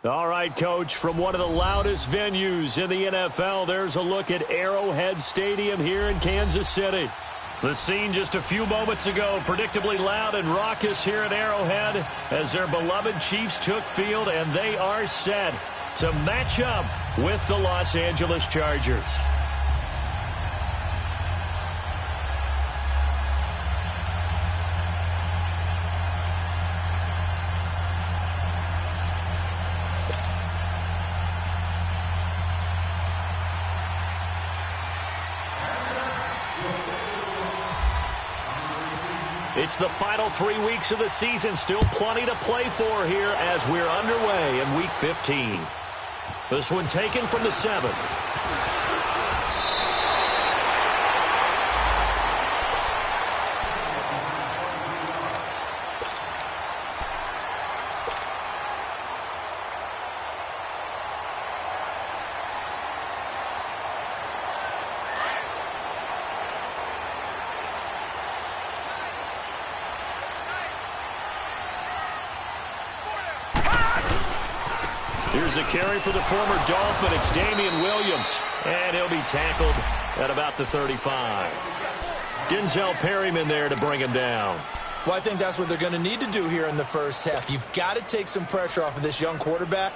All right, Coach, from one of the loudest venues in the NFL, there's a look at Arrowhead Stadium here in Kansas City. The scene just a few moments ago, predictably loud and raucous here at Arrowhead as their beloved Chiefs took field, and they are set to match up with the Los Angeles Chargers. It's the final 3 weeks of the season. Still plenty to play for here as we're underway in Week 15. This one taken from the 7. Here's a carry for the former Dolphin. It's Damian Williams. And he'll be tackled at about the 35. Denzel Perryman there to bring him down. Well, I think that's what they're going to need to do here in the first half. You've got to take some pressure off of this young quarterback,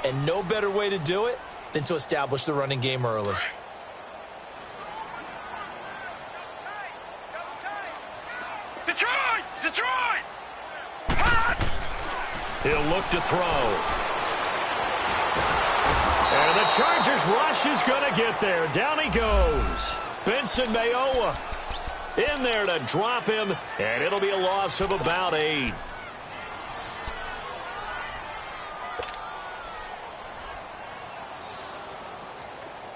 and no better way to do it than to establish the running game early. Detroit! Detroit! He'll look to throw. And the Chargers rush is going to get there. Down he goes. Benson Mayowa in there to drop him, and it'll be a loss of about 8.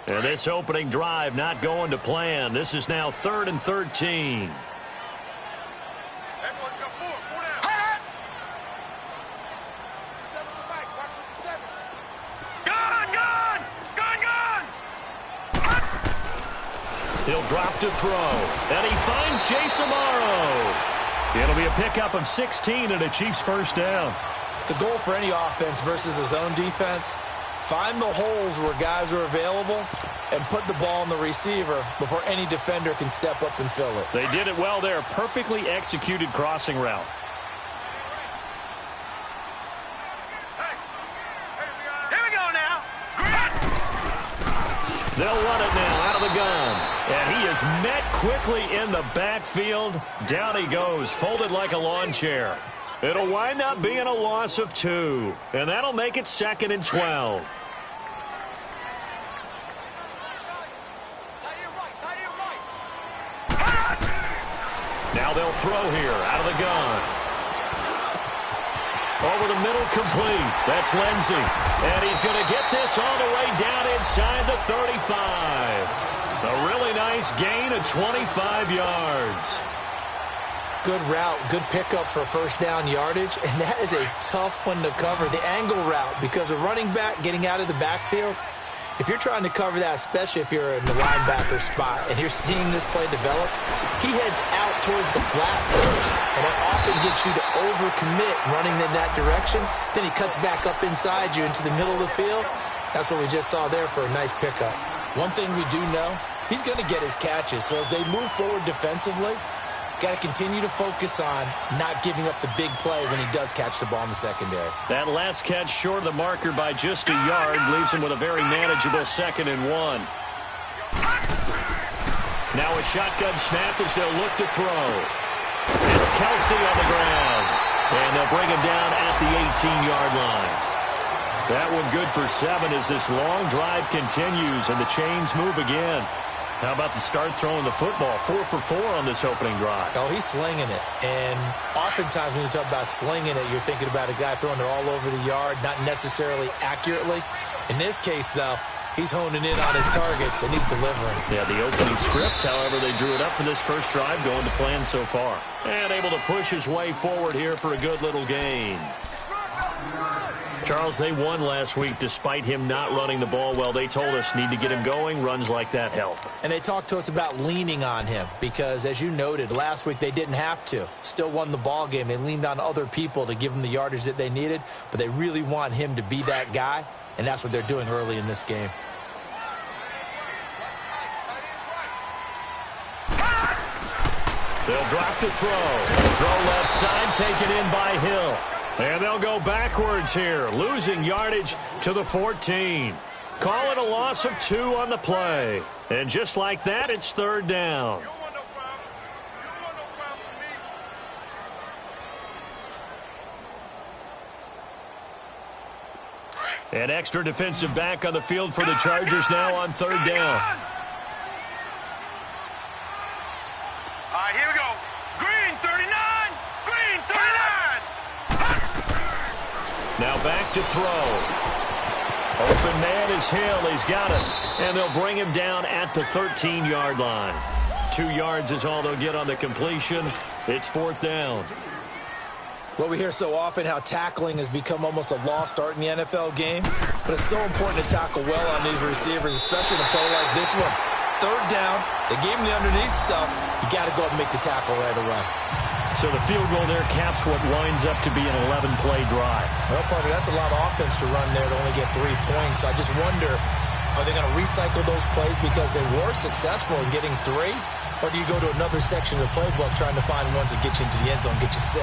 And this opening drive not going to plan. This is now 3rd and 13. He'll drop to throw, and he finds Jason Morrow. It'll be a pickup of 16 and a Chiefs first down. The goal for any offense versus a zone defense, find the holes where guys are available and put the ball on the receiver before any defender can step up and fill it. They did it well there. Perfectly executed crossing route. Here we go now. They'll run it now out of the gun. And he is met quickly in the backfield. Down he goes, folded like a lawn chair. It'll wind up being a loss of 2. And that'll make it 2nd and 12. Now they'll throw here out of the gun. Over the middle, complete. That's Lindsey. And he's going to get this all the way down inside the 35. A really nice gain of 25 yards. Good route, good pickup for first down yardage, and that is a tough one to cover, the angle route, because a running back getting out of the backfield, if you're trying to cover that, especially if you're in the linebacker spot and you're seeing this play develop, he heads out towards the flat first, and it often gets you to overcommit running in that direction. Then he cuts back up inside you into the middle of the field. That's what we just saw there for a nice pickup. One thing we do know, he's going to get his catches, so as they move forward defensively, got to continue to focus on not giving up the big play when he does catch the ball in the secondary. That last catch short of the marker by just a yard leaves him with a very manageable 2nd and 1. Now a shotgun snap as they'll look to throw. It's Kelsey on the ground, and they'll bring him down at the 18-yard line. That one good for 7 as this long drive continues and the chains move again. How about the start throwing the football? 4 for 4 on this opening drive. Oh, he's slinging it. And oftentimes when you talk about slinging it, you're thinking about a guy throwing it all over the yard, not necessarily accurately. In this case, though, he's honing in on his targets, and he's delivering. Yeah, the opening script, however, they drew it up for this first drive, going to plan so far. And able to push his way forward here for a good little gain. Charles, they won last week despite him not running the ball well. They told us need to get him going. Runs like that help. And they talked to us about leaning on him because, as you noted, last week they didn't have to. Still won the ball game. They leaned on other people to give them the yardage that they needed, but they really want him to be that guy, and that's what they're doing early in this game. They'll drop to throw. Throw left side, taken in by Hill. And they'll go backwards here, losing yardage to the 14. Call it a loss of 2 on the play. And just like that, it's third down. An extra defensive back on the field for the Chargers now on third down. All right, here we go. Green 39. Green 39. Now back to throw. Open man is Hill. He's got it. And they'll bring him down at the 13-yard line. 2 yards is all they'll get on the completion. It's fourth down. Well, we hear so often how tackling has become almost a lost art in the NFL game, but it's so important to tackle well on these receivers, especially in a play like this one. Third down, they gave him the underneath stuff. You got to go and make the tackle right away. So the field goal there caps what winds up to be an 11-play drive. Well, partner, that's a lot of offense to run there to only get 3 points. So I just wonder, are they going to recycle those plays because they were successful in getting 3? Or do you go to another section of the playbook trying to find ones that get you into the end zone, get you 6?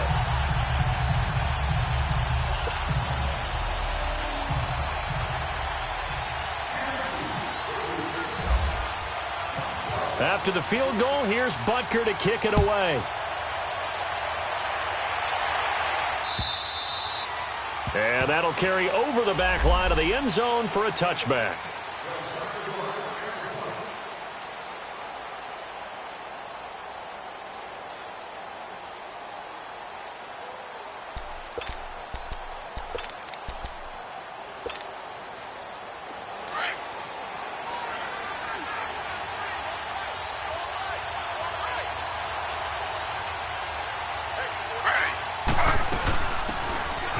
After the field goal, here's Butker to kick it away. And that'll carry over the back line of the end zone for a touchback.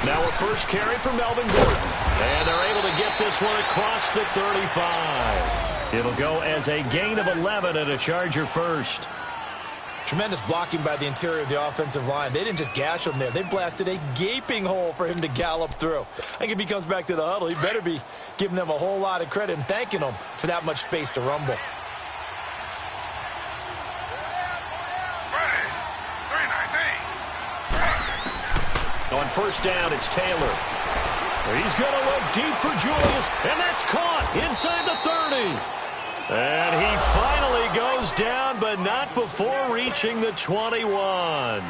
Now a first carry for Melvin Gordon. And they're able to get this one across the 35. It'll go as a gain of 11 and a Charger first. Tremendous blocking by the interior of the offensive line. They didn't just gash him there. They blasted a gaping hole for him to gallop through. I think if he comes back to the huddle, he better be giving them a whole lot of credit and thanking them for that much space to rumble. On first down, it's Taylor. He's going to look deep for Julius, and that's caught inside the 30. And he finally goes down, but not before reaching the 21.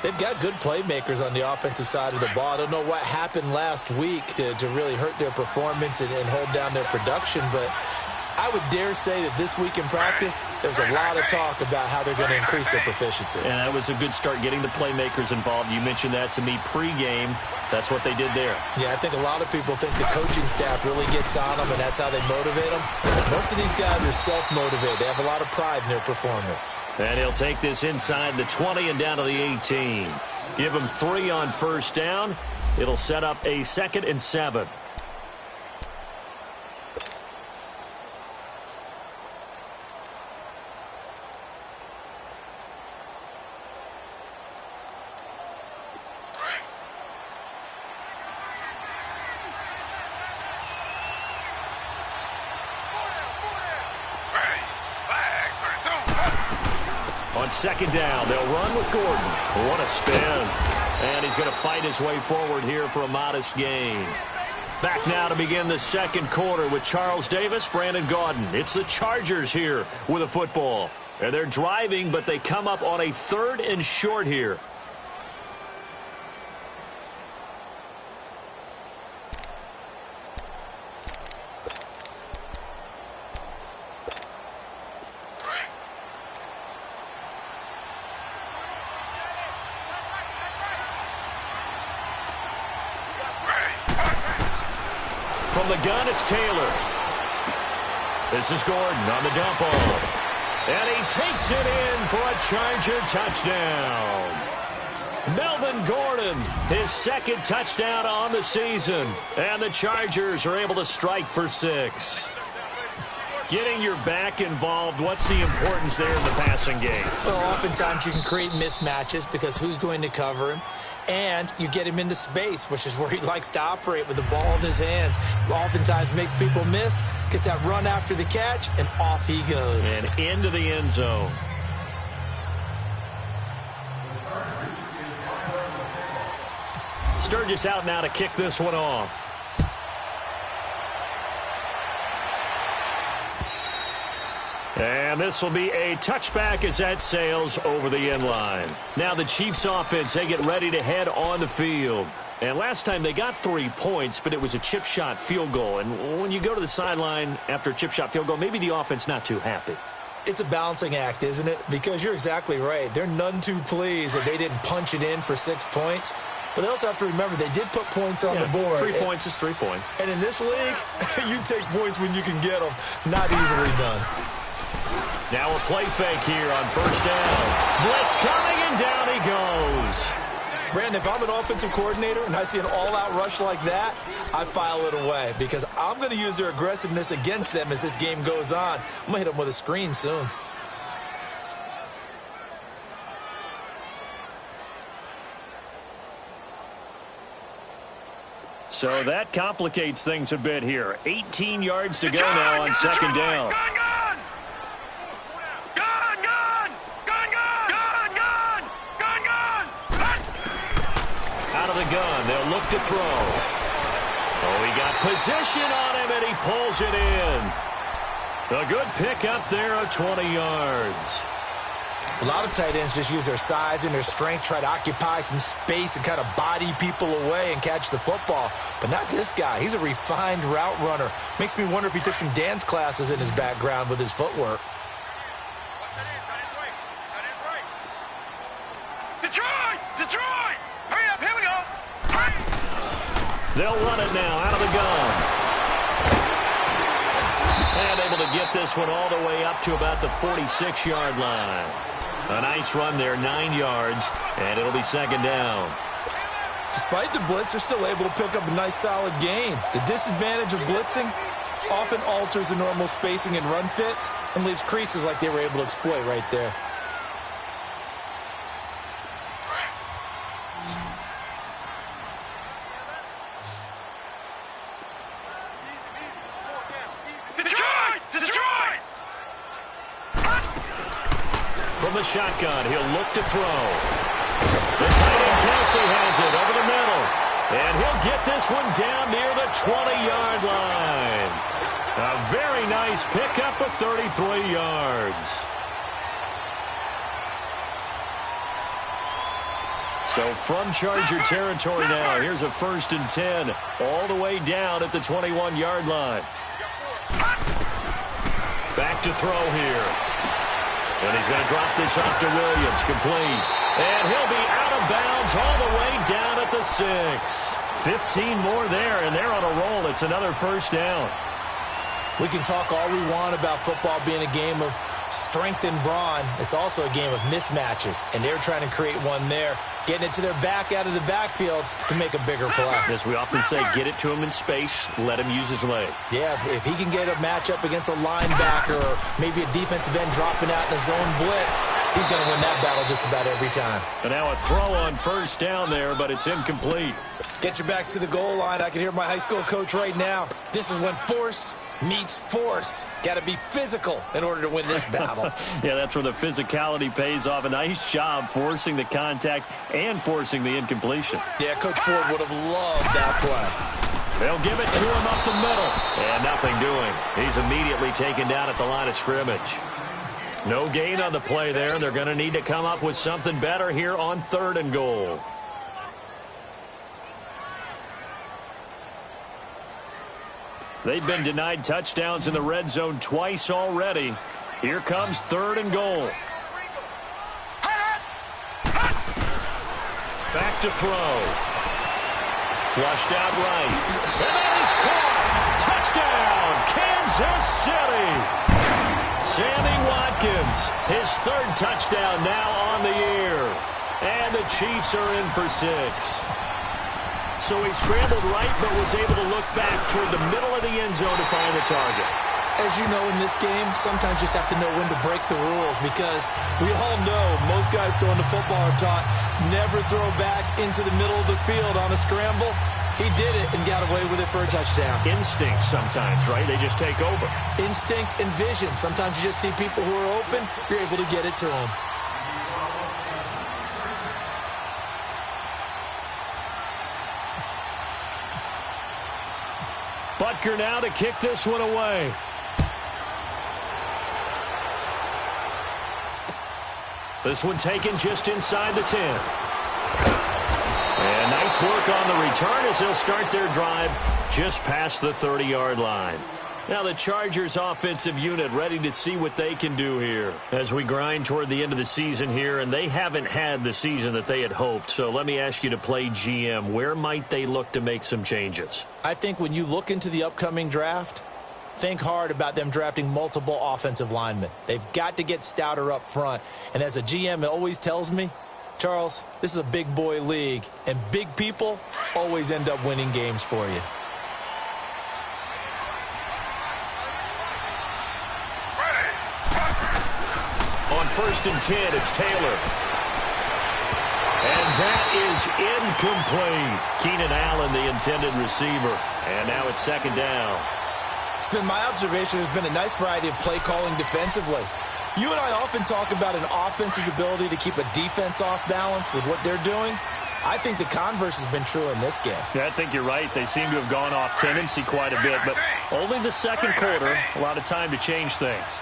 They've got good playmakers on the offensive side of the ball. I don't know what happened last week to really hurt their performance and hold down their production, but I would dare say that this week in practice, there's a lot of talk about how they're going to increase their proficiency. And that was a good start, getting the playmakers involved. You mentioned that to me pregame. That's what they did there. Yeah, I think a lot of people think the coaching staff really gets on them, and that's how they motivate them. Most of these guys are self-motivated. They have a lot of pride in their performance. And he'll take this inside the 20 and down to the 18. Give him 3 on first down. It'll set up a 2nd and 7. On second down, they'll run with Gordon. What a spin. And he's going to fight his way forward here for a modest gain. Back now to begin the second quarter with Charles Davis, Brandon Gaudin. It's the Chargers here with a football. And they're driving, but they come up on a 3rd and short here. From the gun, it's Taylor. This is Gordon on the dump off. And he takes it in for a Charger touchdown. Melvin Gordon, his second touchdown on the season. And the Chargers are able to strike for 6. Getting your back involved, what's the importance there in the passing game? Well, oftentimes you can create mismatches because who's going to cover him? And you get him into space, which is where he likes to operate with the ball in his hands. Oftentimes makes people miss, gets that run after the catch, and off he goes. And into the end zone. Sturgis out now to kick this one off. And this will be a touchback as that sails over the end line. Now the Chiefs offense, they get ready to head on the field. And last time they got 3 points, but it was a chip shot field goal. And when you go to the sideline after a chip shot field goal, maybe the offense not too happy. It's a balancing act, isn't it? Because you're exactly right. They're none too pleased that they didn't punch it in for 6 points. But they also have to remember they did put points on the board. 3 points is 3 points. And in this league, you take points when you can get them. Not easily done. Now a play fake here on first down. Blitz coming, and down he goes. Brandon, if I'm an offensive coordinator and I see an all-out rush like that, I file it away because I'm going to use their aggressiveness against them as this game goes on. I'm going to hit them with a screen soon. So that complicates things a bit here. 18 yards to go now on second down. Out of the gun, they'll look to throw. Oh, he got position on him, and he pulls it in. A good pickup there of 20 yards. A lot of tight ends just use their size and their strength, try to occupy some space and kind of body people away and catch the football. But not this guy. He's a refined route runner. Makes me wonder if he took some dance classes in his background with his footwork. Detroit! Hurry up, here we go! They'll run it now out of the gun. And able to get this one all the way up to about the 46-yard line. A nice run there, 9 yards, and it'll be second down. Despite the blitz, they're still able to pick up a nice, solid gain. The disadvantage of blitzing often alters the normal spacing and run fits and leaves creases like they were able to exploit right there. From the shotgun, he'll look to throw. The tight end Kelsey has it over the middle. And he'll get this one down near the 20-yard line. A very nice pickup of 33 yards. So from Charger territory now, here's a 1st and 10 all the way down at the 21-yard line. Back to throw here. And he's going to drop this off to Williams, complete. And he'll be out of bounds all the way down at the 6. 15 more there, and they're on a roll. It's another first down. We can talk all we want about football being a game of strength and brawn. It's also a game of mismatches, and they're trying to create one there, getting it to their back out of the backfield to make a bigger play. As we often say, get it to him in space, let him use his leg. Yeah, if he can get a matchup against a linebacker or maybe a defensive end dropping out in a zone blitz, he's going to win that battle just about every time. And now a throw on first down there, but it's incomplete. Get your backs to the goal line. I can hear my high school coach right now. This is when force meets force. Got to be physical in order to win this battle. Yeah, that's where the physicality pays off. A nice job forcing the contact and forcing the incompletion. Yeah, Coach Ford would have loved that play. They'll give it to him up the middle. And nothing doing. He's immediately taken down at the line of scrimmage. No gain on the play there. They're going to need to come up with something better here on 3rd and goal. They've been denied touchdowns in the red zone twice already. Here comes 3rd and goal. Back to throw. Flushed out right. And that is caught. Touchdown, Kansas City. Sammy Watkins, his 3rd touchdown now on the year. And the Chiefs are in for 6. So he scrambled right, but was able to look back toward the middle of the end zone to find the target. As you know, in this game, sometimes you just have to know when to break the rules, because we all know most guys throwing the football are taught never throw back into the middle of the field on a scramble. He did it and got away with it for a touchdown. Instinct sometimes, right? They just take over. Instinct and vision. Sometimes you just see people who are open, you're able to get it to them. Butker now to kick this one away. This one taken just inside the 10. And nice work on the return as they'll start their drive just past the 30-yard line. Now the Chargers offensive unit ready to see what they can do here as we grind toward the end of the season here, and they haven't had the season that they had hoped. So let me ask you to play GM. Where might they look to make some changes? I think when you look into the upcoming draft, think hard about them drafting multiple offensive linemen. They've got to get stouter up front. And as a GM, it always tells me, Charles, this is a big boy league, and big people always end up winning games for you. On 1st and 10, it's Taylor. And that is incomplete. Keenan Allen, the intended receiver. And now it's 2nd down. It's been my observation there's been a nice variety of play calling defensively. You and I often talk about an offense's ability to keep a defense off balance with what they're doing. I think the converse has been true in this game. Yeah, I think you're right. They seem to have gone off tendency quite a bit, but only the second quarter, a lot of time to change things.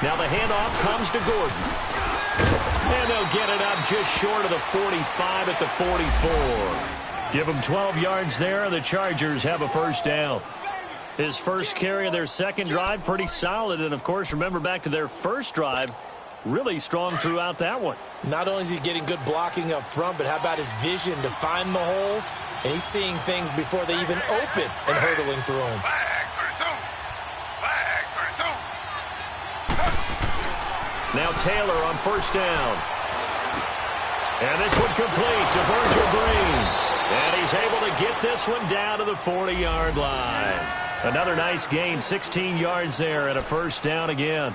Now the handoff comes to Gordon. And they'll get it up just short of the 45 at the 44. Give them 12 yards there, and the Chargers have a 1st down. His first carry of their second drive, pretty solid. And, of course, remember back to their first drive, really strong throughout that one. Not only is he getting good blocking up front, but how about his vision to find the holes? And he's seeing things before they even open and hurtling through them. Now Taylor on 1st down. And this one complete to Virgil Green. And he's able to get this one down to the 40-yard line. Another nice gain, 16 yards there and a 1st down again.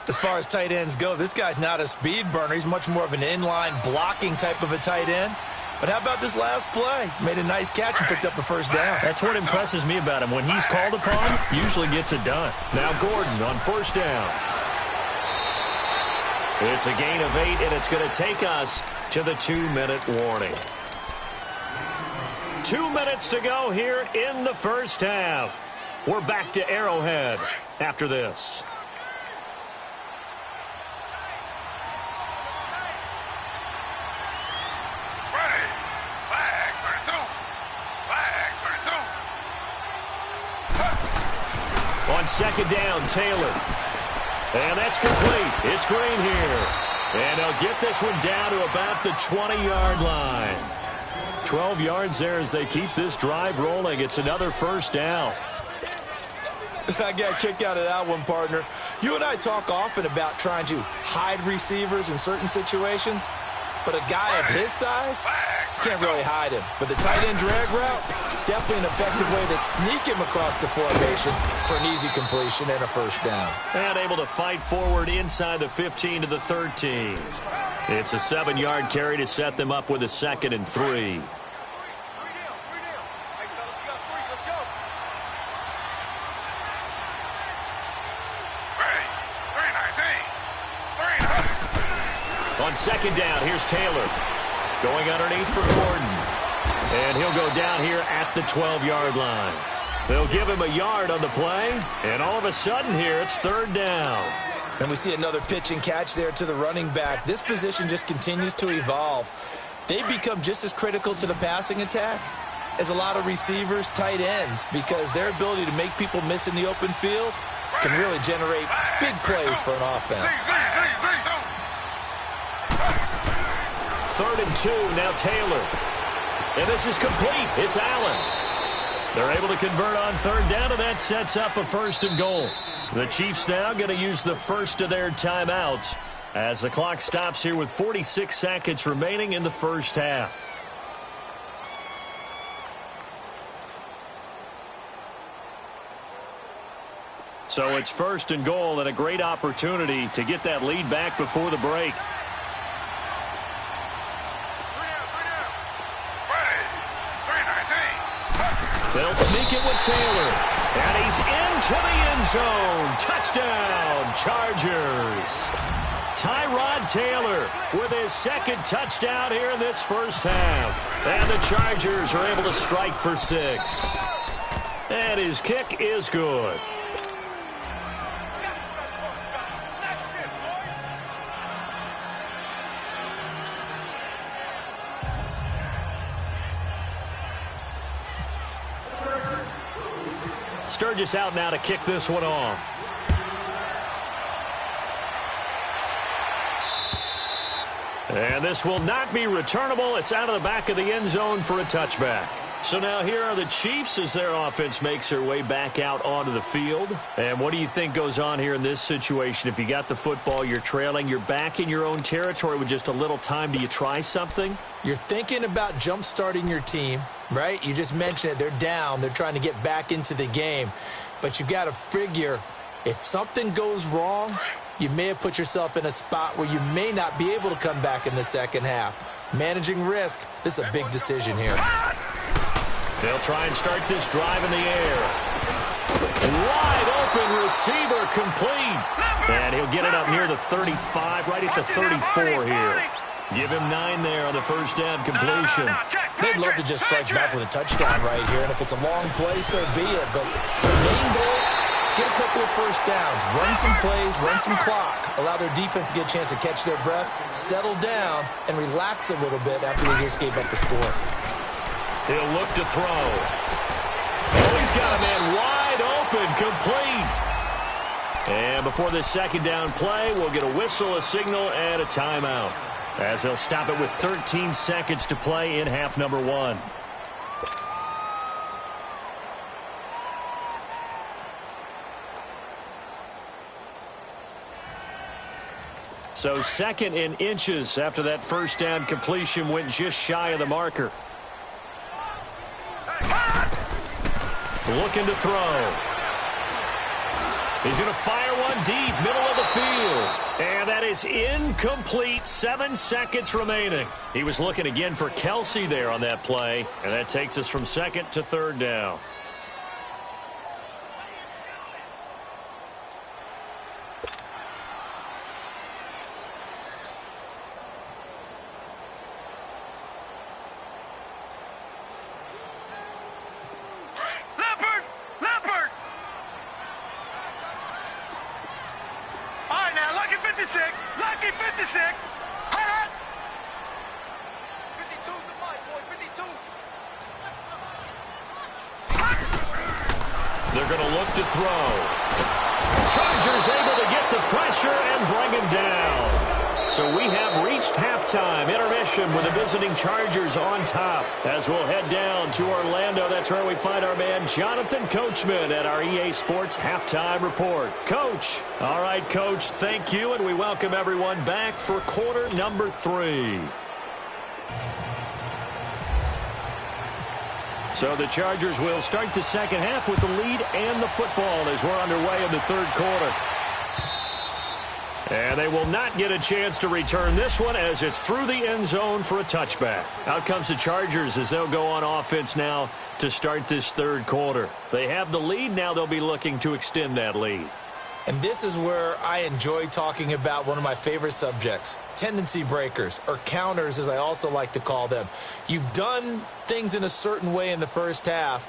As far as tight ends go, this guy's not a speed burner. He's much more of an inline blocking type of a tight end. But how about this last play? Made a nice catch and picked up a 1st down. That's what impresses me about him. When he's called upon, usually gets it done. Now Gordon on 1st down. It's a gain of 8, and it's going to take us to the 2-minute warning. 2 minutes to go here in the first half. We're back to Arrowhead after this. On 2nd down, Taylor. And that's complete. It's Green here. And they'll get this one down to about the 20-yard line. 12 yards there as they keep this drive rolling. It's another 1st down. I got a kick out of that one, partner. You and I talk often about trying to hide receivers in certain situations. But a guy of his size, can't really hide him. But the tight end drag route, definitely an effective way to sneak him across the formation for an easy completion and a 1st down. And able to fight forward inside the 15 to the 13. It's a 7-yard carry to set them up with a 2nd and 3. On 2nd down, here's Taylor. Going underneath for Gordon. And he'll go down here at the 12-yard line. They'll give him a yard on the play. And all of a sudden here, it's 3rd down. And we see another pitch and catch there to the running back. This position just continues to evolve. They become just as critical to the passing attack as a lot of receivers, tight ends, because their ability to make people miss in the open field can really generate big plays for an offense. 3rd and 2, now Taylor. And this is complete. It's Allen. They're able to convert on 3rd down, and that sets up a 1st and goal. The Chiefs now going to use the first of their timeouts as the clock stops here with 46 seconds remaining in the first half. So it's first and goal and a great opportunity to get that lead back before the break. They'll sneak it with Taylor. And he's into the end zone. Touchdown, Chargers. Tyrod Taylor with his second touchdown here in this first half. And the Chargers are able to strike for 6. And his kick is good. Sturgis out now to kick this one off. And this will not be returnable. It's out of the back of the end zone for a touchback. So now here are the Chiefs as their offense makes their way back out onto the field. And what do you think goes on here in this situation? If you got the football, you're trailing, you're back in your own territory with just a little time. Do you try something? You're thinking about jump-starting your team, right? You just mentioned it. They're down. They're trying to get back into the game. But you've got to figure if something goes wrong, you may have put yourself in a spot where you may not be able to come back in the second half. Managing risk, this is a big decision here. They'll try and start this drive in the air. Wide open receiver complete. And he'll get it up near the 35, right at the 34 here. Give him 9 there on the first down completion. They'd love to just strike back with a touchdown right here. And if it's a long play, so be it. But the main goal, get a couple of first downs. Run some plays, run some clock. Allow their defense to get a chance to catch their breath, settle down, and relax a little bit after they just gave up the score. He'll look to throw. Oh, he's got a man wide open, complete. And before this second down play, we'll get a whistle, a signal, and a timeout, as they'll stop it with 13 seconds to play in half number 1. So second in inches after that first down completion went just shy of the marker. Looking to throw. He's going to fire one deep, middle of the field. And that is incomplete. 7 seconds remaining. He was looking again for Kelsey there on that play. And that takes us from second to third down. Lucky 56. Hot. 52 the mic, boy. 52. They're going to look to throw. Chargers able to get the pressure and bring him down. So we have reached halftime. Intermission with the visiting Chargers on top. As we'll head down to Orlando, that's where we find our man Jonathan Coachman at our EA Sports Halftime Report. Coach. All right, Coach, thank you, and we welcome everyone back for quarter number 3. So the Chargers will start the second half with the lead and the football as we're underway in the third quarter. And they will not get a chance to return this one as it's through the end zone for a touchback. Out comes the Chargers as they'll go on offense now to start this third quarter. They have the lead. Now they'll be looking to extend that lead. And this is where I enjoy talking about one of my favorite subjects, tendency breakers, or counters as I also like to call them. You've done things in a certain way in the first half,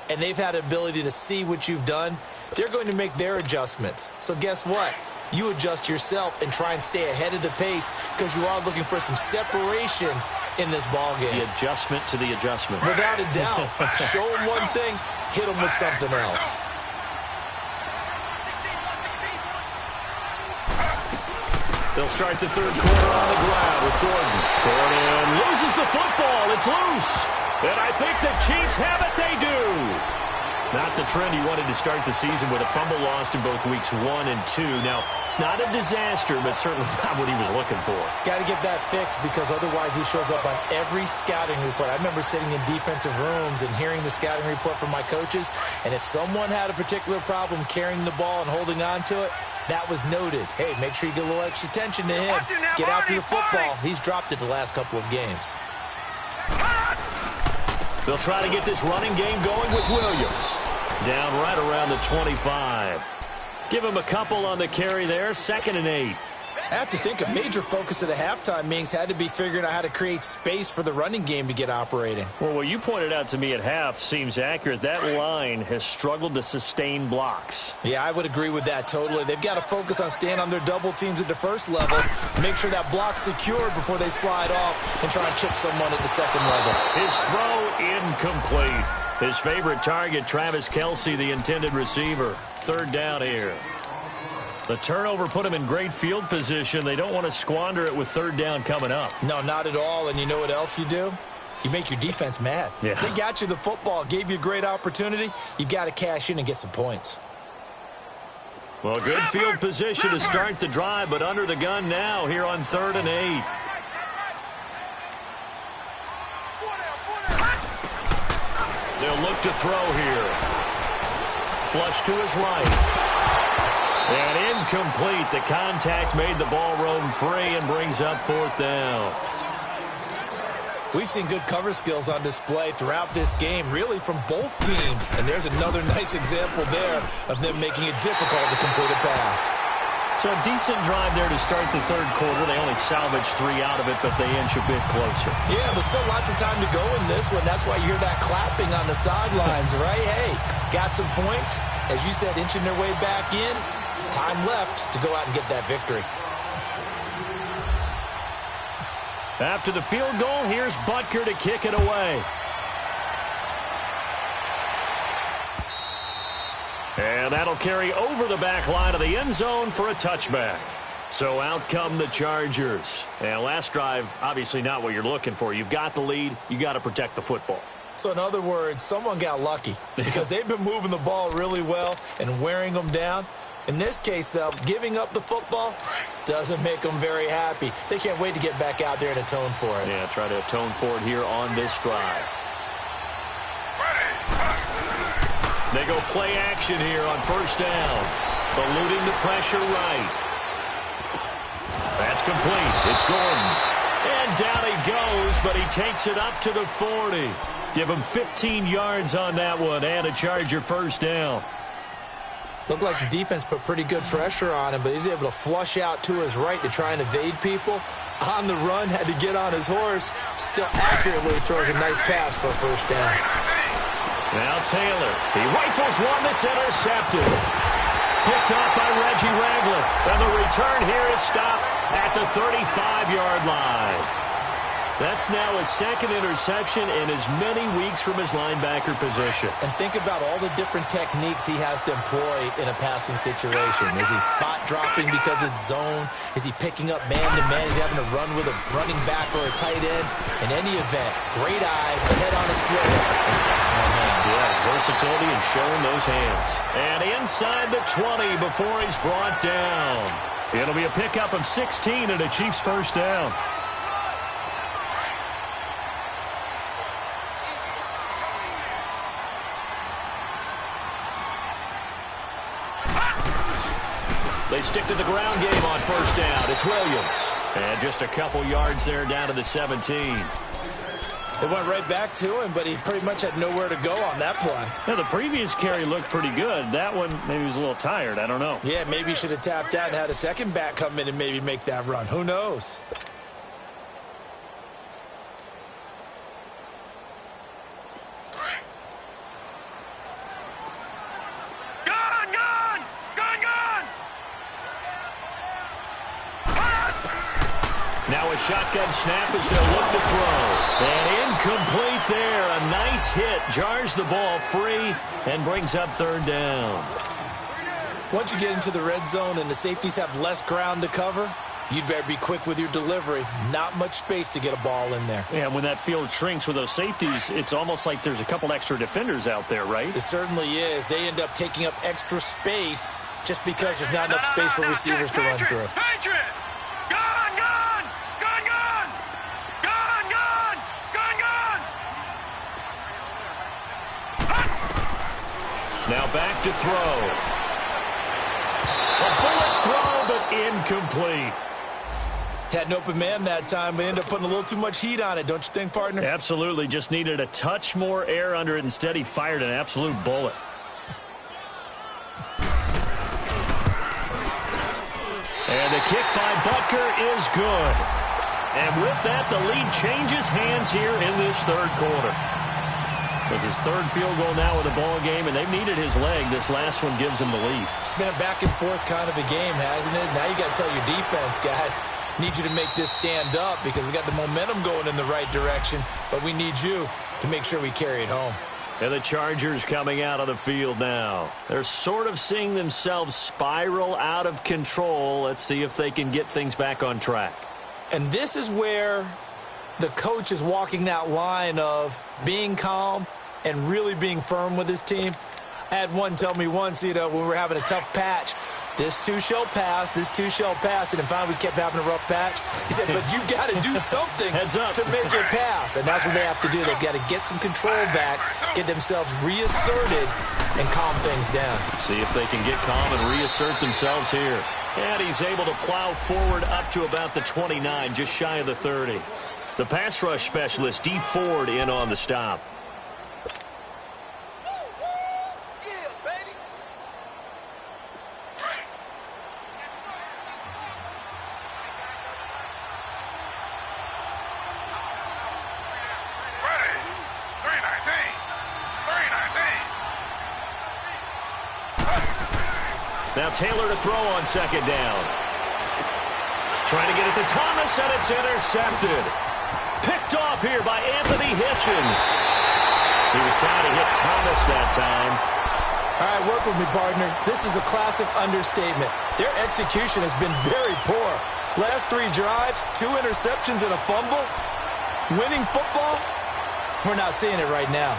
and they've had the ability to see what you've done. They're going to make their adjustments. So guess what? You adjust yourself and try and stay ahead of the pace because you are looking for some separation in this ball game. The adjustment to the adjustment. Without a doubt. Show them one thing, hit them with something else. They'll start the third quarter on the ground with Gordon. Gordon loses the football. It's loose. And I think the Chiefs have it. They do. Not the trend he wanted to start the season with a fumble lost in both weeks 1 and 2. Now, it's not a disaster, but certainly not what he was looking for. Got to get that fixed because otherwise he shows up on every scouting report. I remember sitting in defensive rooms and hearing the scouting report from my coaches, and if someone had a particular problem carrying the ball and holding on to it, that was noted. Hey, make sure you get a little extra attention to him. Get out to the football. He's dropped it the last couple of games. They'll try to get this running game going with Williams. Down right around the 25. Give him a couple on the carry there. 2nd and 8. I have to think a major focus of the halftime meetings had to be figuring out how to create space for the running game to get operating. Well, what you pointed out to me at half seems accurate. That line has struggled to sustain blocks. Yeah, I would agree with that totally. They've got to focus on staying on their double teams at the first level, make sure that block's secured before they slide off and try and chip someone at the second level. His throw incomplete. His favorite target, Travis Kelce, the intended receiver. 3rd down here. The turnover put him in great field position. They don't want to squander it with 3rd down coming up. No, not at all. And you know what else you do? You make your defense mad. Yeah. They got you the football, gave you a great opportunity. You got to cash in and get some points. Well, good field position to start the drive, but under the gun now here on 3rd and 8. They'll look to throw here. Flush to his right. And incomplete. The contact made the ball roam free and brings up 4th down. We've seen good cover skills on display throughout this game, really from both teams. And there's another nice example there of them making it difficult to complete a pass. So a decent drive there to start the 3rd quarter. They only salvaged 3 out of it, but they inch a bit closer. Yeah, but still lots of time to go in this one. That's why you hear that clapping on the sidelines, right? Hey, got some points. As you said, inching their way back in. Time left to go out and get that victory. After the field goal, here's Butker to kick it away. And that'll carry over the back line of the end zone for a touchback. So out come the Chargers. And last drive, obviously not what you're looking for. You've got the lead. You got to protect the football. So in other words, someone got lucky because they've been moving the ball really well and wearing them down. In this case, though, giving up the football doesn't make them very happy. They can't wait to get back out there and atone for it. Yeah, try to atone for it here on this drive. They go play action here on 1st down. Eluding the pressure right. That's complete. It's Gordon. And down he goes, but he takes it up to the 40. Give him 15 yards on that one and a Charger 1st down. Looked like the defense put pretty good pressure on him, but he's able to flush out to his right to try and evade people. On the run, had to get on his horse. Still accurately throws a nice pass for a 1st down. Now Taylor. He rifles one that's intercepted. Picked up by Reggie Ragland. And the return here is stopped at the 35-yard line. That's now his 2nd interception in as many weeks from his linebacker position. And think about all the different techniques he has to employ in a passing situation. Is he spot dropping because it's zone? Is he picking up man-to-man? Is he having to run with a running back or a tight end? In any event, great eyes, head on a swivel, and excellent hands. Yeah, versatility and showing those hands. And inside the 20 before he's brought down. It'll be a pickup of 16 and a Chiefs 1st down. They stick to the ground game on 1st down. It's Williams. And just a couple yards there down to the 17. It went right back to him, but he pretty much had nowhere to go on that play. Now, the previous carry looked pretty good. That one, maybe he was a little tired. I don't know. Yeah, maybe he should have tapped out and had a second back come in and maybe make that run. Who knows? Now a shotgun snap as they'll look to throw. And incomplete there. A nice hit. Jars the ball free and brings up 3rd down. Once you get into the red zone and the safeties have less ground to cover, You'd better be quick with your delivery. Not much space to get a ball in there. Yeah, when that field shrinks with those safeties, it's almost like there's a couple extra defenders out there, right? It certainly is. They end up taking up extra space just because there's not enough space for receivers to run through. Patriot! Gone, gone! Gone, gone! Gone, gone! Gone, gone! Now back to throw. A bullet throw, but incomplete. Had an open man that time, but ended up putting a little too much heat on it, don't you think, partner? Absolutely. Just needed a touch more air under it. Instead, he fired an absolute bullet. And the kick by Butker is good. And with that, the lead changes hands here in this third quarter. It's his third field goal now in the ball game, and they've needed his leg. This last one gives him the lead. It's been a back-and-forth kind of a game, hasn't it? Now you got to tell your defense, guys, need you to make this stand up because we got the momentum going in the right direction, but we need you to make sure we carry it home. And the Chargers coming out of the field now. They're sort of seeing themselves spiral out of control. Let's see if they can get things back on track. And this is where the coach is walking that line of being calm and really being firm with his team. I had one tell me once, when we were having a tough patch, this too shall pass, this too shall pass, and then finally we kept having a rough patch. He said, but you got to do something to make it pass, and that's what they have to do. They've got to get some control back, get themselves reasserted, and calm things down. See if they can get calm and reassert themselves here. And he's able to plow forward up to about the 29, just shy of the 30. The pass rush specialist, D. Ford, in on the stop. Now Taylor to throw on second down. Trying to get it to Thomas, and it's intercepted. Picked off here by Anthony Hitchens. He was trying to hit Thomas that time. All right, work with me, partner. This is a classic understatement. Their execution has been very poor. Last 3 drives, 2 interceptions and a fumble. Winning football? We're not seeing it right now.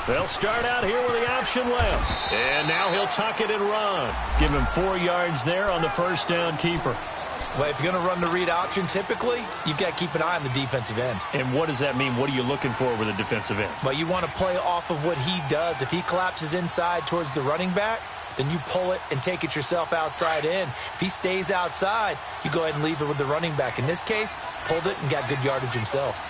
They'll start out here with the option left. And now he'll tuck it and run. Give him 4 yards there on the first down keeper. Well, if you're going to run the read option, typically, you've got to keep an eye on the defensive end. And what does that mean? What are you looking for with a defensive end? Well, you want to play off of what he does. If he collapses inside towards the running back, then you pull it and take it yourself outside in. If he stays outside, you go ahead and leave it with the running back. In this case, pulled it and got good yardage himself.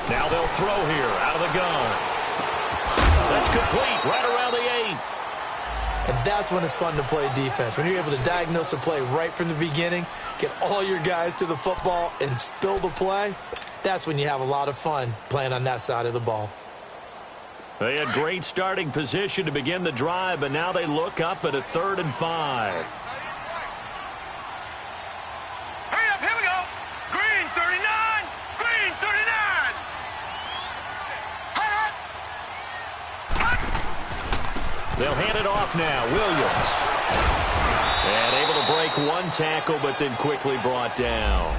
Now they'll throw here out of the gun. That's complete right around the 8. And that's when it's fun to play defense. When you're able to diagnose a play right from the beginning, get all your guys to the football and spill the play, that's when you have a lot of fun playing on that side of the ball. They had great starting position to begin the drive, but now they look up at a 3rd and 5. They'll hand it off now. Williams. And able to break 1 tackle, but then quickly brought down.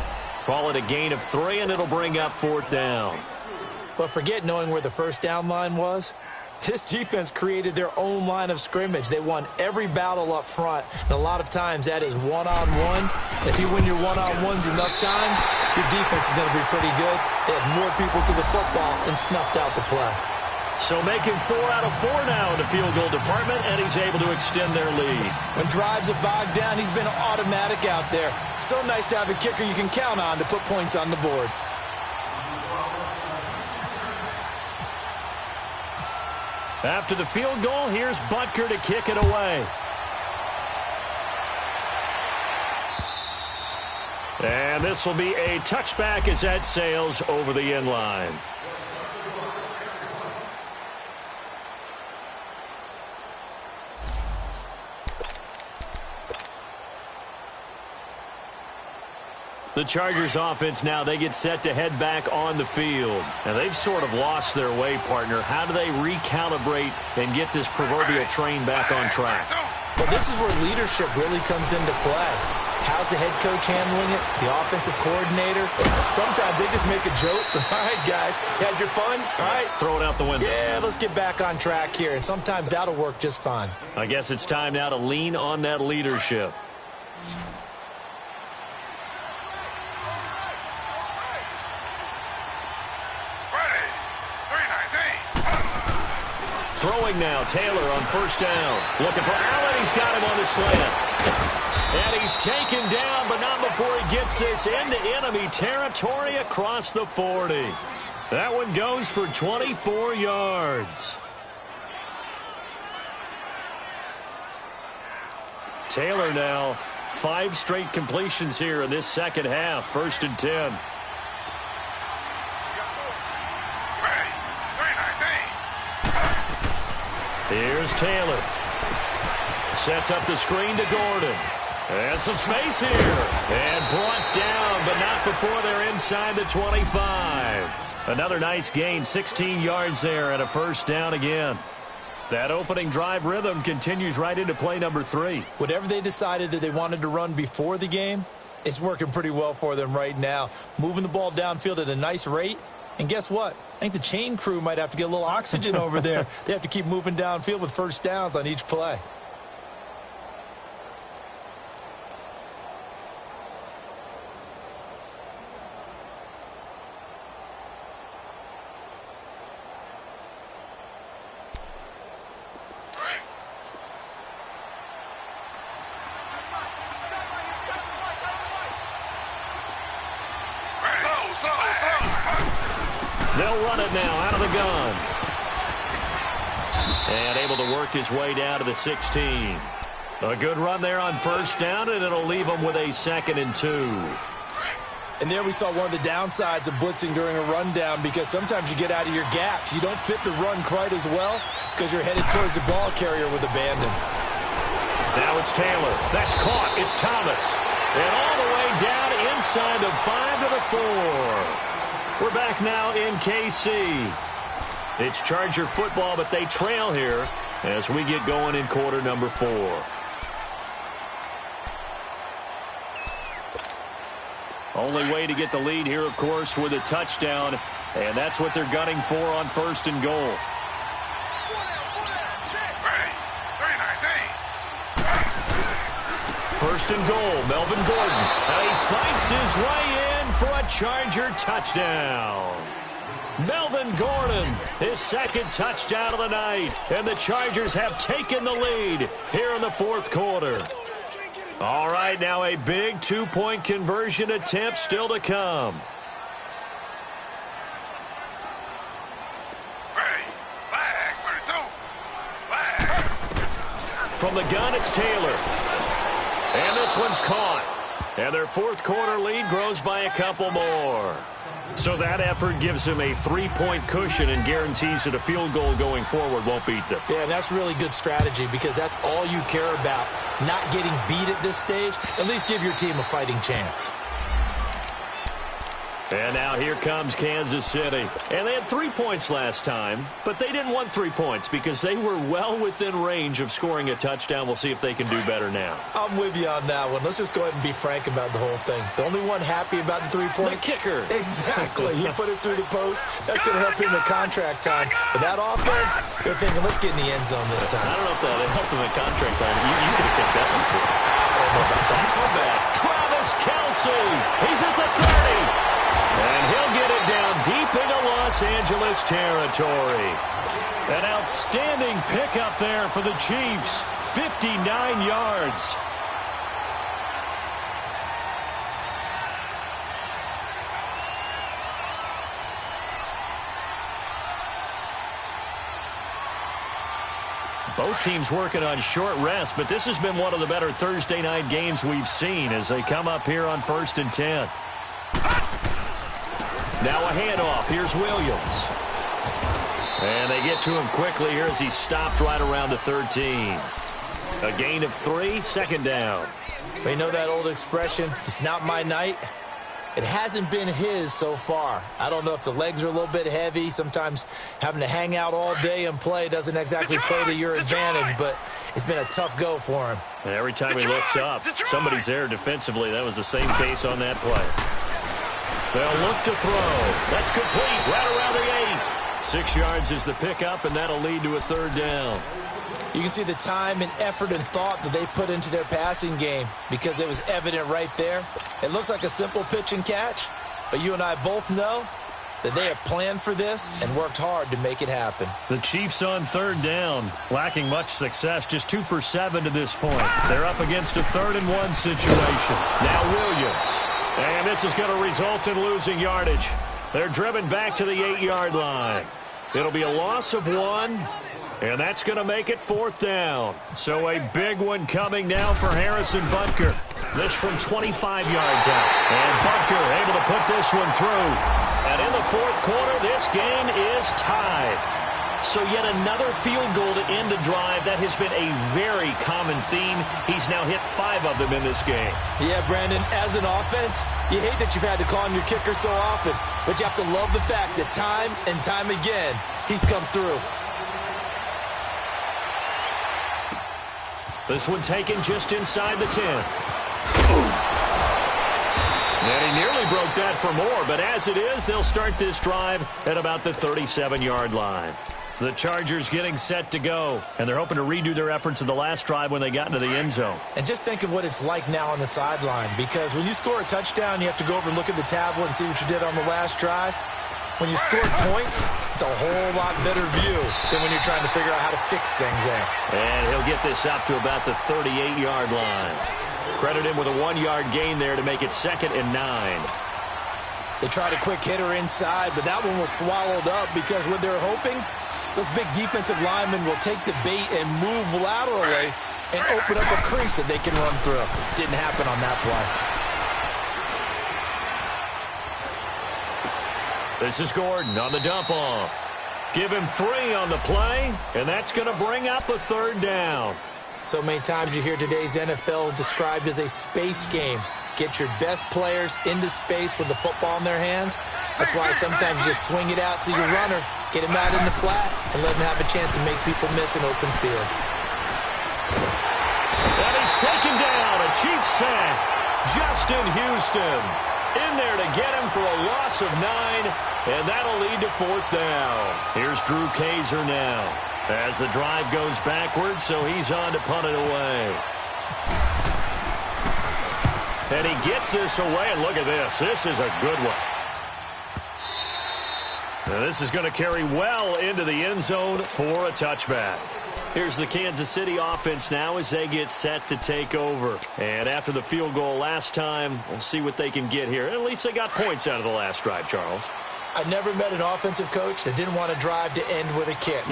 Call it a gain of 3, and it'll bring up 4th down. Well, forget knowing where the first down line was. This defense created their own line of scrimmage. They won every battle up front, and a lot of times that is one-on-one. If you win your one-on-ones enough times, your defense is going to be pretty good. They had more people to the football and snuffed out the play. So making 4 out of 4 now in the field goal department, and he's able to extend their lead. When drives have bogged down, he's been automatic out there. So nice to have a kicker you can count on to put points on the board. After the field goal, here's Butker to kick it away. And this will be a touchback as that sails over the end line. The Chargers offense now, they get set to head back on the field. Now, they've sort of lost their way, partner. How do they recalibrate and get this proverbial train back on track? Well, this is where leadership really comes into play. How's the head coach handling it? The offensive coordinator? Sometimes they just make a joke. All right, guys, had your fun? All right. Throw it out the window. Yeah, let's get back on track here, and sometimes that'll work just fine. I guess it's time now to lean on that leadership. Throwing now, Taylor on first down. Looking for Allen. He's got him on the slant. And he's taken down, but not before he gets this into enemy territory across the 40. That one goes for 24 yards. Taylor now, 5 straight completions here in this second half. 1st and 10. Here's Taylor. Sets up the screen to Gordon. And some space here. And brought down, but not before they're inside the 25. Another nice gain, 16 yards there, and a first down again. That opening drive rhythm continues right into play number 3. Whatever they decided that they wanted to run before the game, it's working pretty well for them right now. Moving the ball downfield at a nice rate. And guess what? I think the chain crew might have to get a little oxygen over there. They have to keep moving downfield with first downs on each play. They'll run it now out of the gun. And able to work his way down to the 16. A good run there on first down, and it'll leave him with a 2nd and 2. And there we saw one of the downsides of blitzing during a rundown, because sometimes you get out of your gaps. You don't fit the run quite as well because you're headed towards the ball carrier with abandon. Now it's Taylor. That's caught. It's Thomas. And all the way down inside the 5 to the 4. We're back now in KC. It's Charger football, but they trail here as we get going in quarter number 4. Only way to get the lead here, of course, with a touchdown, and that's what they're gunning for on 1st and goal. First and goal, Melvin Gordon. And he fights his way in for a Charger touchdown. Melvin Gordon, his 2nd touchdown of the night. And the Chargers have taken the lead here in the 4th quarter. All right, now a big 2-point conversion attempt still to come. From the gun, it's Taylor. And this one's caught. And their 4th quarter lead grows by a couple more. So that effort gives him a 3-point cushion and guarantees that a field goal going forward won't beat them. Yeah, and that's really good strategy, because that's all you care about. Not getting beat at this stage. At least give your team a fighting chance. And now here comes Kansas City. And they had 3 points last time, but they didn't want 3 points because they were well within range of scoring a touchdown. We'll see if they can do better now. I'm with you on that one. Let's just go ahead and be frank about the whole thing. The only one happy about the 3-point? The kicker. Exactly. He put it through the post. That's going to help him in contract time. But that offense, they're thinking, let's get in the end zone this time. I don't know if that helped him in contract time. You could have kicked that one for. I don't know about that. From that, Travis Kelce. He's at the 30. And he'll get it down deep into Los Angeles territory. An outstanding pickup there for the Chiefs. 59 yards. Both teams working on short rest, but this has been one of the better Thursday night games we've seen as they come up here on 1st and 10. Now a handoff. Here's Williams. And they get to him quickly here as he stopped right around the 13. A gain of 3, 2nd down. We know that old expression, it's not my night. It hasn't been his so far. I don't know if the legs are a little bit heavy. Sometimes having to hang out all day and play doesn't exactly play to your advantage, but it's been a tough go for him. And every time he looks up, somebody's there defensively. That was the same case on that play. They'll look to throw. That's complete right around the 8. 6 yards is the pickup, and that'll lead to a 3rd down. You can see the time and effort and thought that they put into their passing game because it was evident right there. It looks like a simple pitch and catch, but you and I both know that they have planned for this and worked hard to make it happen. The Chiefs on 3rd down, lacking much success, just 2 for 7 to this point. They're up against a 3rd and 1 situation. Now Williams. And this is going to result in losing yardage. They're driven back to the 8-yard line. It'll be a loss of 1. And that's going to make it 4th down. So a big one coming now for Harrison Butker. This from 25 yards out. And Butker able to put this one through. And in the 4th quarter, this game is tied. So yet another field goal to end a drive. That has been a very common theme. He's now hit 5 of them in this game. Yeah, Brandon, as an offense, you hate that you've had to call on your kicker so often. But you have to love the fact that time and time again, he's come through. This one taken just inside the 10. And he nearly broke that for more, but as it is, they'll start this drive at about the 37-yard line. The Chargers getting set to go, and they're hoping to redo their efforts in the last drive when they got into the end zone. And just think of what it's like now on the sideline, because when you score a touchdown, you have to go over and look at the tablet and see what you did on the last drive. When you score points, it's a whole lot better view than when you're trying to figure out how to fix things there. And he'll get this up to about the 38-yard line. Credit him with a 1-yard gain there to make it 2nd and 9. They tried a quick hitter inside, but that one was swallowed up because what they're hoping, those big defensive linemen will take the bait and move laterally and open up a crease that they can run through. Didn't happen on that play. This is Gordon on the dump off. Give him 3 on the play, and that's going to bring up a 3rd down. So many times you hear today's NFL described as a space game. Get your best players into space with the football in their hands. That's why sometimes you just swing it out to your runner, get him out in the flat, and let him have a chance to make people miss an open field. And he's taken down, a Chiefs sack. Justin Houston in there to get him for a loss of 9, and that'll lead to 4th down. Here's Drew Kaiser now as the drive goes backwards, so he's on to punt it away. And he gets this away, and look at this. This is a good one. Now this is going to carry well into the end zone for a touchback. Here's the Kansas City offense now as they get set to take over. And after the field goal last time, we'll see what they can get here. At least they got points out of the last drive, Charles. I never met an offensive coach that didn't want to drive to end with a kick.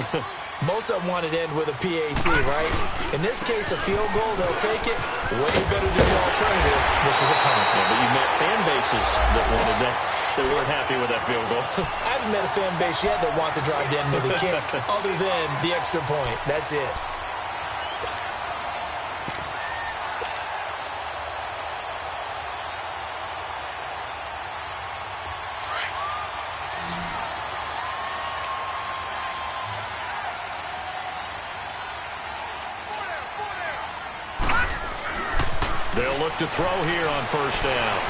Most of them wanted to end with a PAT, right? In this case, a field goal, they'll take it way better than the alternative, which is a punt. Yeah, but you met fan bases that wanted that. They weren't happy with that field goal. I haven't met a fan base yet that wants to drive to end with a kick other than the extra point. That's it. They'll look to throw here on 1st down.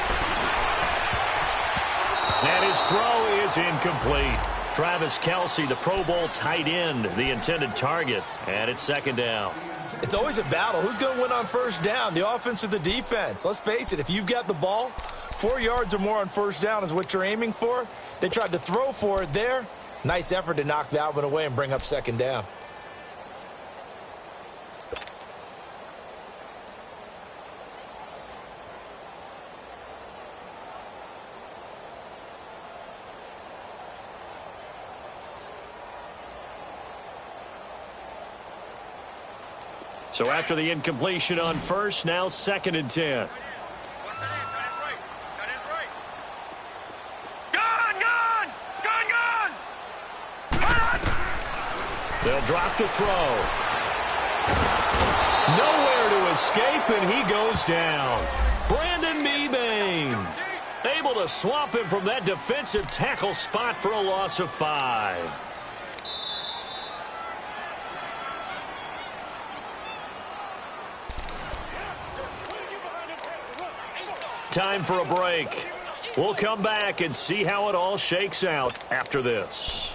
And his throw is incomplete. Travis Kelce, the Pro Bowl tight end, the intended target. And it's 2nd down. It's always a battle. Who's going to win on 1st down, the offense or the defense? Let's face it, if you've got the ball, 4 yards or more on 1st down is what you're aiming for. They tried to throw for it there. Nice effort to knock that one away and bring up 2nd down. So after the incompletion on 1st, now 2nd and 10. They'll drop the throw. Nowhere to escape, and he goes down. Brandon Mebane able to swamp him from that defensive tackle spot for a loss of 5. Time for a break. We'll come back and see how it all shakes out after this.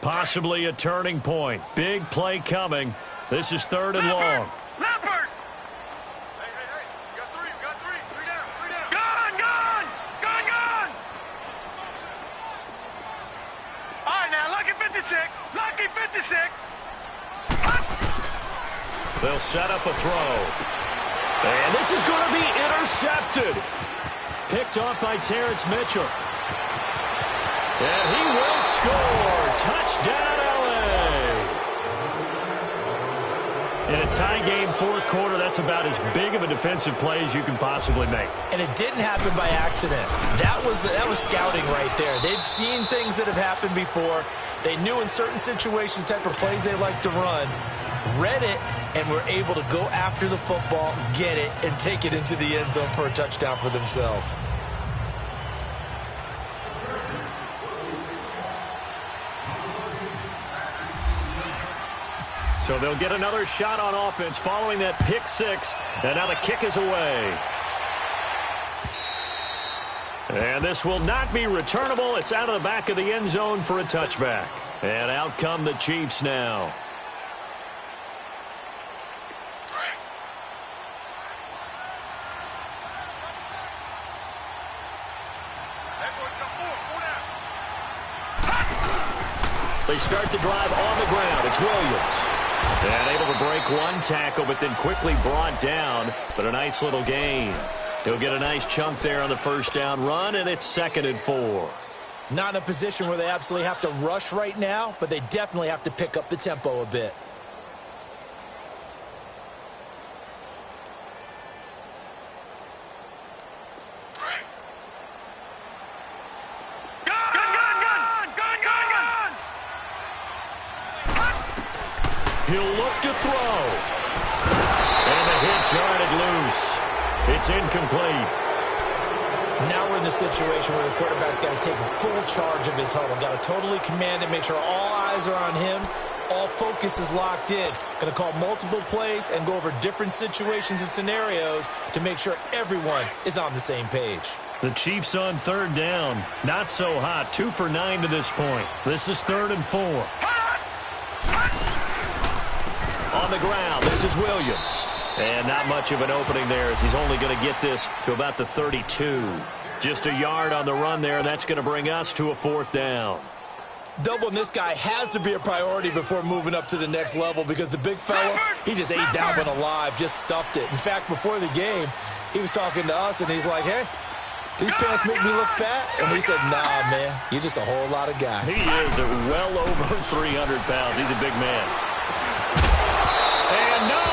Possibly a turning point. Big play coming. This is 3rd and long. Leopard! Hey, you got three. Three down. Gone! All right, now, lucky 56. They'll set up a throw. And this is going to be intercepted. Picked off by Terrence Mitchell. And he will score. Touchdown, L.A. In a tie game 4th quarter, that's about as big of a defensive play as you can possibly make. And it didn't happen by accident. That was scouting right there. They've seen things that have happened before. They knew in certain situations the type of plays they like to run, read it, and were able to go after the football, get it, and take it into the end zone for a touchdown for themselves. So they'll get another shot on offense following that pick 6. And now the kick is away. And this will not be returnable. It's out of the back of the end zone for a touchback. And out come the Chiefs now. They start the drive on the ground. It's Williams. And able to break one tackle, but then quickly brought down. But a nice little gain. He'll get a nice chunk there on the 1st down run, and it's 2nd and 4. Not in a position where they absolutely have to rush right now, but they definitely have to pick up the tempo a bit. He'll look to throw. And the hit jarred it loose. It's incomplete. Now we're in the situation where the quarterback's got to take full charge of his huddle. Got to totally command it, make sure all eyes are on him. All focus is locked in. Going to call multiple plays and go over different situations and scenarios to make sure everyone is on the same page. The Chiefs on 3rd down. Not so hot. 2 for 9 to this point. This is 3rd and 4. On the ground, this is Williams. And not much of an opening there as he's only going to get this to about the 32. Just a yard on the run there, and that's going to bring us to a 4th down. Doubling this guy has to be a priority before moving up to the next level because the big fella, he just ate that one alive, just stuffed it. In fact, before the game, he was talking to us, and he's like, hey, these pants make me look fat? And we said, nah, man, you're just a whole lot of guy. He is well over 300 pounds. He's a big man. And no,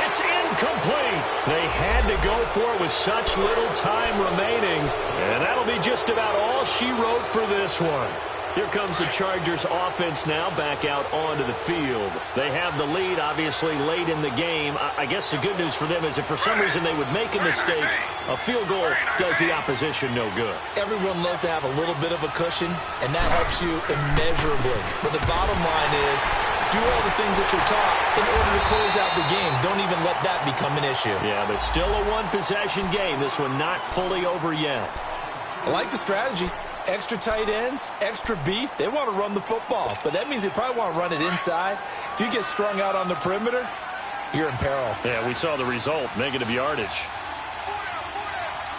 it's incomplete. They had to go for it with such little time remaining. And that'll be just about all she wrote for this one. Here comes the Chargers offense now back out onto the field. They have the lead, obviously, late in the game. I guess the good news for them is if for some reason they would make a mistake, a field goal does the opposition no good. Everyone loves to have a little bit of a cushion, and that helps you immeasurably. But the bottom line is, do all the things that you're taught in order to close out the game. Don't even let that become an issue. Yeah, but still a one-possession game. This one not fully over yet. I like the strategy. Extra tight ends, extra beef. They want to run the football, but that means they probably want to run it inside. If you get strung out on the perimeter, you're in peril. Yeah, we saw the result, negative yardage.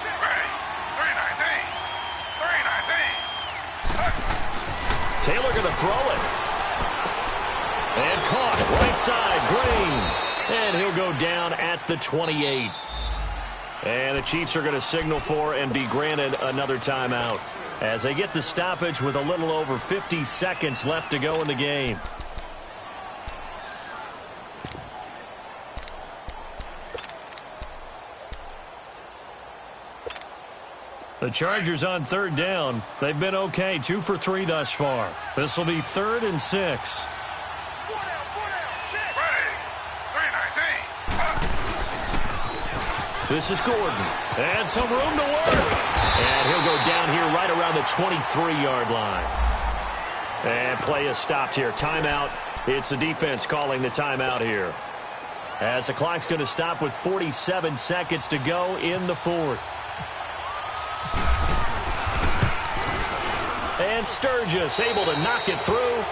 319. Taylor going to throw it. And caught right side, Green. And he'll go down at the 28. And the Chiefs are going to signal for and be granted another timeout as they get the stoppage with a little over 50 seconds left to go in the game. The Chargers on 3rd down. They've been okay, 2 for 3 thus far. This will be 3rd and 6. This is Gordon. And some room to work. And he'll go down here right around the 23-yard line. And play is stopped here. Timeout. It's the defense calling the timeout here. As the clock's going to stop with 47 seconds to go in the fourth. And Sturgis able to knock it through.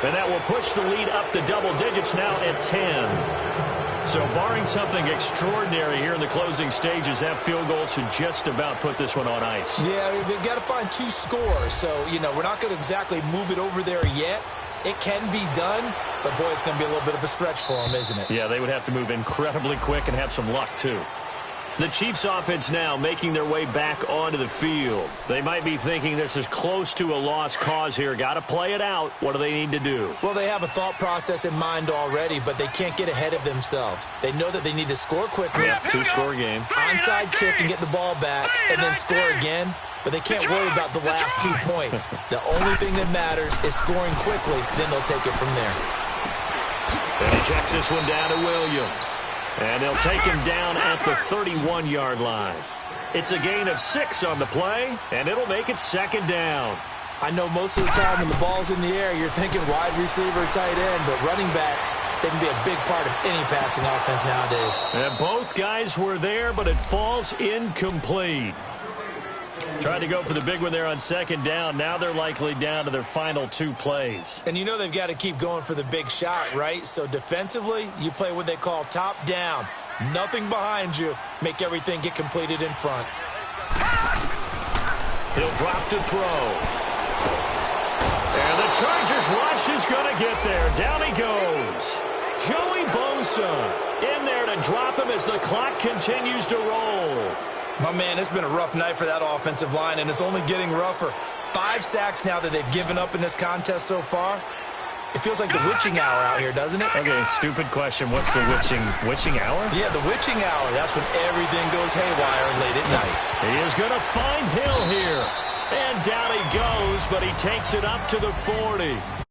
And that will push the lead up to double digits now at 10. So barring something extraordinary here in the closing stages, that field goal should just about put this one on ice. Yeah, we've got to find 2 scores. So, we're not going to exactly move it over there yet. It can be done, but, boy, it's going to be a little bit of a stretch for them, isn't it? Yeah, they would have to move incredibly quick and have some luck, too. The Chiefs offense now making their way back onto the field. They might be thinking this is close to a lost cause here. Got to play it out. What do they need to do? Well, they have a thought process in mind already, but they can't get ahead of themselves. They know that they need to score quickly. Yeah, 2-score game. Onside kick and get the ball back and then score again. But they can't worry about the last 2 points. The only thing that matters is scoring quickly. Then they'll take it from there. And he checks this one down to Williams. And they'll take him down at the 31-yard line. It's a gain of 6 on the play, and it'll make it second down. I know most of the time when the ball's in the air, you're thinking wide receiver, tight end, but running backs, they can be a big part of any passing offense nowadays. And both guys were there, but it falls incomplete. Tried to go for the big one there on second down. Now they're likely down to their final 2 plays. And they've got to keep going for the big shot, right? So defensively, you play what they call top down. Nothing behind you. Make everything get completed in front. He'll drop to throw. And the Chargers rush is going to get there. Down he goes. Joey Bosa in there to drop him as the clock continues to roll. My man, it's been a rough night for that offensive line, and it's only getting rougher. 5 sacks now that they've given up in this contest so far. It feels like the witching hour out here, doesn't it? Okay, stupid question. What's the witching hour? Yeah, the witching hour. That's when everything goes haywire late at night. He is going to find Hill here. And down he goes, but he takes it up to the 40.